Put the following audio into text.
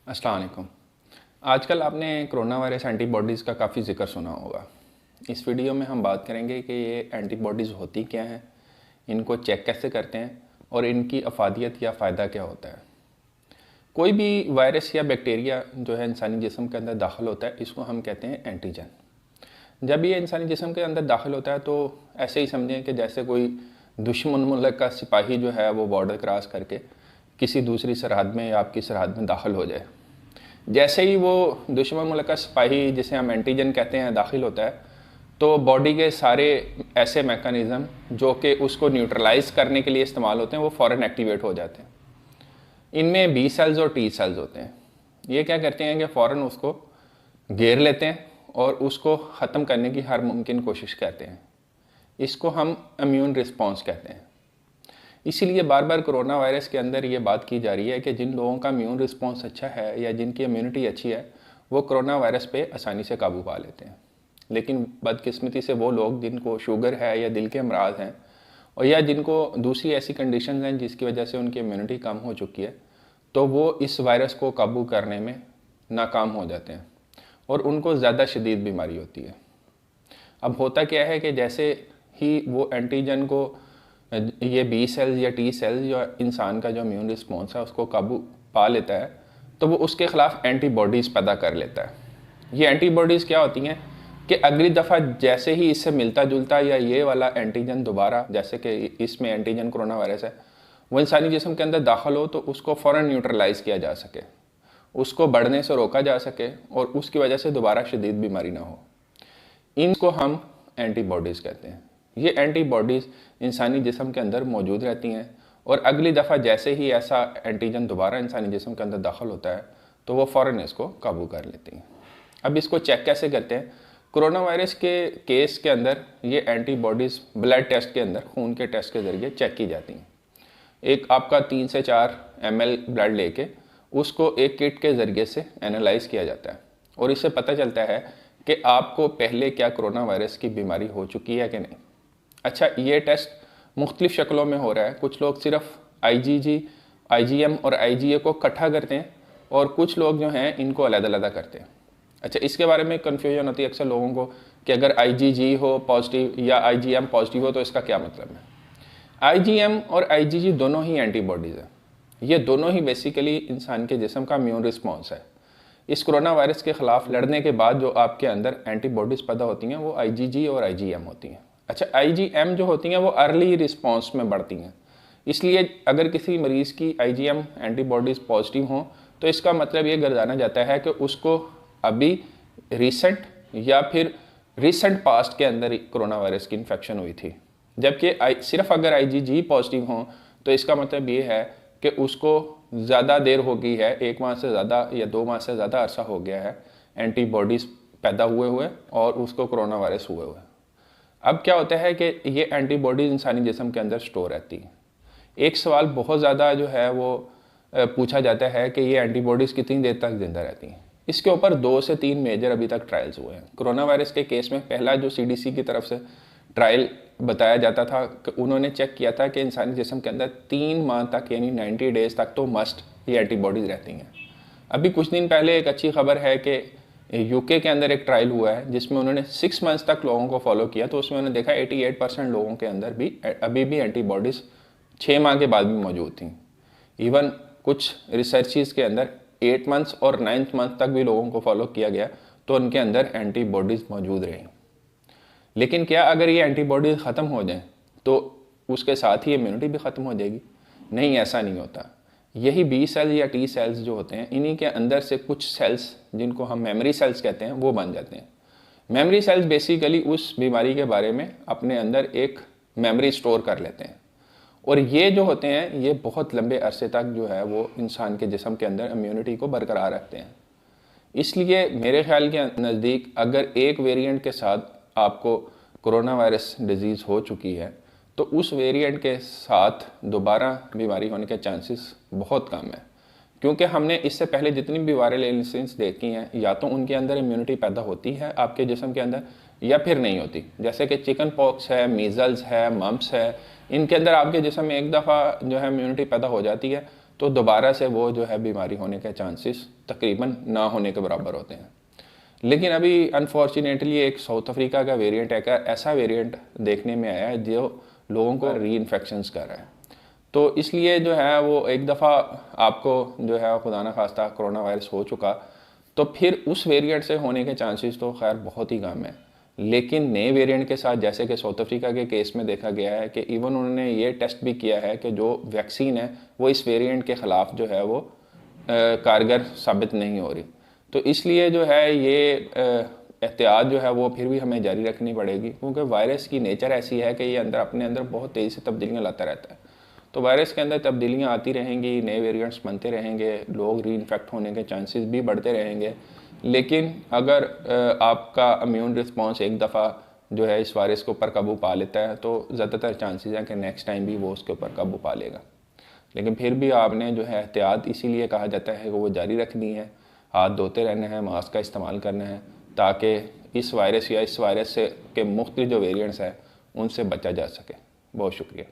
अस्सलाम वालेकुम। आजकल आपने कोरोना वायरस एंटीबॉडीज़ का काफ़ी ज़िक्र सुना होगा। इस वीडियो में हम बात करेंगे कि ये एंटीबॉडीज़ होती क्या हैं, इनको चेक कैसे करते हैं और इनकी अफादियत या फ़ायदा क्या होता है। कोई भी वायरस या बैक्टीरिया जो है इंसानी जिस्म के अंदर दाखिल होता है, इसको हम कहते हैं एंटीजन। जब ये इंसानी जिस्म के अंदर दाखिल होता है तो ऐसे ही समझें कि जैसे कोई दुश्मन मुल्क का सिपाही जो है वो बॉर्डर क्रॉस करके किसी दूसरी सरहद में या आपकी सरहद में दाखिल हो जाए। जैसे ही वो दुश्मन मुल्क का सिपाही, जिसे हम एंटीजन कहते हैं, दाखिल होता है तो बॉडी के सारे ऐसे मैकेनिज़्म जो कि उसको न्यूट्रलाइज करने के लिए इस्तेमाल होते हैं वो फ़ौरन एक्टिवेट हो जाते हैं। इनमें बी सेल्स और टी सेल्स होते हैं। ये क्या करते हैं कि फ़ौरन उसको घेर लेते हैं और उसको ख़त्म करने की हर मुमकिन कोशिश करते हैं। इसको हम इम्यून रिस्पॉन्स कहते हैं। इसीलिए बार बार कोरोना वायरस के अंदर ये बात की जा रही है कि जिन लोगों का इम्यून रिस्पॉन्स अच्छा है या जिनकी इम्यूनिटी अच्छी है वो कोरोना वायरस पे आसानी से काबू पा लेते हैं। लेकिन बदकिस्मती से वो लोग जिनको शुगर है या दिल के अमराज हैं और या जिनको दूसरी ऐसी कंडीशन हैं जिसकी वजह से उनकी इम्यूनिटी कम हो चुकी है, तो वो इस वायरस को काबू करने में नाकाम हो जाते हैं और उनको ज़्यादा शदीद बीमारी होती है। अब होता क्या है कि जैसे ही वो एंटीजन को ये बी सेल्स या टी सेल्स या इंसान का जो इम्यून रिस्पॉन्स है उसको काबू पा लेता है तो वो उसके ख़िलाफ़ एंटीबॉडीज़ पैदा कर लेता है। ये एंटीबॉडीज़ क्या होती हैं कि अगली दफ़ा जैसे ही इससे मिलता जुलता या ये वाला एंटीजन दोबारा, जैसे कि इसमें एंटीजन कोरोना वायरस है, वो इंसानी जिस्म के अंदर दाखिल हो तो उसको फ़ौरन न्यूट्रलाइज़ किया जा सके, उसको बढ़ने से रोका जा सके और उसकी वजह से दोबारा शदीद बीमारी ना हो। इनको हम एंटीबॉडीज़ कहते हैं। ये एंटीबॉडीज़ इंसानी जिस्म के अंदर मौजूद रहती हैं और अगली दफ़ा जैसे ही ऐसा एंटीजन दोबारा इंसानी जिस्म के अंदर दाखिल होता है तो वो फ़ौरन इसको काबू कर लेती हैं। अब इसको चेक कैसे करते हैं? कोरोना वायरस के केस के अंदर ये एंटीबॉडीज़ ब्लड टेस्ट के अंदर, खून के टेस्ट के ज़रिए चेक की जाती हैं। एक आपका 3 से 4 ml ब्लड लेके उसको एक किट के ज़रिए से एनालाइज़ किया जाता है और इससे पता चलता है कि आपको पहले क्या कोरोना वायरस की बीमारी हो चुकी है कि नहीं। अच्छा, ये टेस्ट मुख्तलिफ़ शक्लों में हो रहा है। कुछ लोग सिर्फ IgG, IgM और IgA को इकट्ठा करते हैं और कुछ लोग जो हैं इनको अलग-अलग करते हैं। अच्छा, इसके बारे में कन्फ्यूजन होती है अक्सर लोगों को कि अगर IgG हो पॉजिटिव या IgM पॉजिटिव हो तो इसका क्या मतलब है। IgM और IgG दोनों ही एंटीबॉडीज़ हैं। ये दोनों ही बेसिकली इंसान के जिस्म का इम्यून रिस्पॉन्स है। इस कोरोना वायरस के ख़िलाफ़ लड़ने के बाद जो आपके अंदर एंटीबॉडीज़ पैदा होती हैं वो IgG और IgM होती हैं। अच्छा, IgM जो होती हैं वो अर्ली रिस्पॉन्स में बढ़ती हैं। इसलिए अगर किसी मरीज़ की IgM एंटीबॉडीज़ पॉजिटिव हों तो इसका मतलब ये जाना जाता है कि उसको अभी रिसेंट या फिर रिसेंट पास्ट के अंदर कोरोना वायरस की इन्फेक्शन हुई थी। जबकि सिर्फ अगर IgG पॉजिटिव हों तो इसका मतलब ये है कि उसको ज़्यादा देर हो गई है, 1 माह से ज़्यादा या 2 माह से ज़्यादा अरसा हो गया है एंटीबॉडीज़ पैदा हुए और उसको कोरोना वायरस हुए। अब क्या होता है कि ये एंटीबॉडीज़ इंसानी जिस्म के अंदर स्टोर रहती हैं। एक सवाल बहुत ज़्यादा जो है वो पूछा जाता है कि ये एंटीबॉडीज़ कितनी देर तक ज़िंदा रहती हैं। इसके ऊपर 2 से 3 मेजर अभी तक ट्रायल्स हुए हैं। कोरोना वायरस के केस में पहला जो CDC की तरफ से ट्रायल बताया जाता था कि उन्होंने चेक किया था कि इंसानी जिस्म के अंदर 3 माह तक यानी 90 डेज़ तक तो मस्ट ये एंटीबॉडीज़ रहती हैं। अभी कुछ दिन पहले एक अच्छी खबर है कि UK के अंदर एक ट्रायल हुआ है जिसमें उन्होंने 6 मंथ्स तक लोगों को फॉलो किया तो उसमें उन्होंने देखा 88% लोगों के अंदर भी अभी भी एंटीबॉडीज़ 6 माह के बाद भी मौजूद थी। इवन कुछ रिसर्चेस के अंदर 8 मंथ्स और 9th मंथ तक भी लोगों को फॉलो किया गया तो उनके अंदर एंटीबॉडीज़ मौजूद रही। लेकिन क्या अगर ये एंटीबॉडीज़ ख़त्म हो जाएं तो उसके साथ ही इम्यूनिटी भी ख़त्म हो जाएगी? नहीं, ऐसा नहीं होता। यही बी सेल्स या टी सेल्स जो होते हैं इन्हीं के अंदर से कुछ सेल्स जिनको हम मेमोरी सेल्स कहते हैं वो बन जाते हैं। मेमोरी सेल्स बेसिकली उस बीमारी के बारे में अपने अंदर एक मेमोरी स्टोर कर लेते हैं और ये जो होते हैं ये बहुत लंबे अरसे तक जो है वो इंसान के जिस्म के अंदर इम्यूनिटी को बरकरार रखते हैं। इसलिए मेरे ख्याल के नज़दीक अगर एक वेरिएंट के साथ आपको कोरोना वायरस डिज़ीज़ हो चुकी है तो उस वेरिएंट के साथ दोबारा बीमारी होने के चांसेस बहुत कम है, क्योंकि हमने इससे पहले जितनी भी वायरल इल्नेस देखी हैं या तो उनके अंदर इम्यूनिटी पैदा होती है आपके जिस्म के अंदर या फिर नहीं होती। जैसे कि चिकन पॉक्स है, मीज़ल्स है, मम्प्स है, इनके अंदर आपके जिस्म में एक दफ़ा जो है इम्यूनिटी पैदा हो जाती है तो दोबारा से वो जो है बीमारी होने के चांसेस तकरीबन ना होने के बराबर होते हैं। लेकिन अभी अनफॉर्चुनेटली एक साउथ अफ्रीका का वेरिएंट है, का ऐसा वेरिएंट देखने में आया है जो लोगों को री इन्फेक्शंस कर रहा है। तो इसलिए जो है वो एक दफ़ा आपको जो है खुदा ना खास्ता कोरोना वायरस हो चुका, तो फिर उस वेरिएंट से होने के चांसेस तो खैर बहुत ही कम है। लेकिन नए वेरिएंट के साथ, जैसे कि साउथ अफ्रीका के केस में देखा गया है कि इवन उन्होंने ये टेस्ट भी किया है कि जो वैक्सीन है वो इस वेरिएंट के ख़िलाफ़ जो है वो कारगर साबित नहीं हो रही। तो इसलिए जो है ये एहतियात जो है वो फिर भी हमें जारी रखनी पड़ेगी, क्योंकि वायरस की नेचर ऐसी है कि ये अपने अंदर बहुत तेज़ी से तब्दीलियाँ लाता रहता है। तो वायरस के अंदर तब्दीलियाँ आती रहेंगी, नए वेरिएंट्स बनते रहेंगे, लोग री इन्फेक्ट होने के चांसेस भी बढ़ते रहेंगे। लेकिन अगर आपका इम्यून रिस्पॉन्स एक दफ़ा जो है इस वायरस के ऊपर काबू पा लेता है तो ज़्यादातर चांसेस हैं कि नेक्स्ट टाइम भी वो उसके ऊपर काबू पा लेगा। लेकिन फिर भी आपने जो है एहतियात इसीलिए कहा जाता है कि वो जारी रखनी है, हाथ धोते रहना है, मास्क का इस्तेमाल करना है, ताकि इस वायरस या इस वायरस से के मुख्तलिफ जो वेरिएंट्स हैं उनसे बचा जा सके। बहुत शुक्रिया।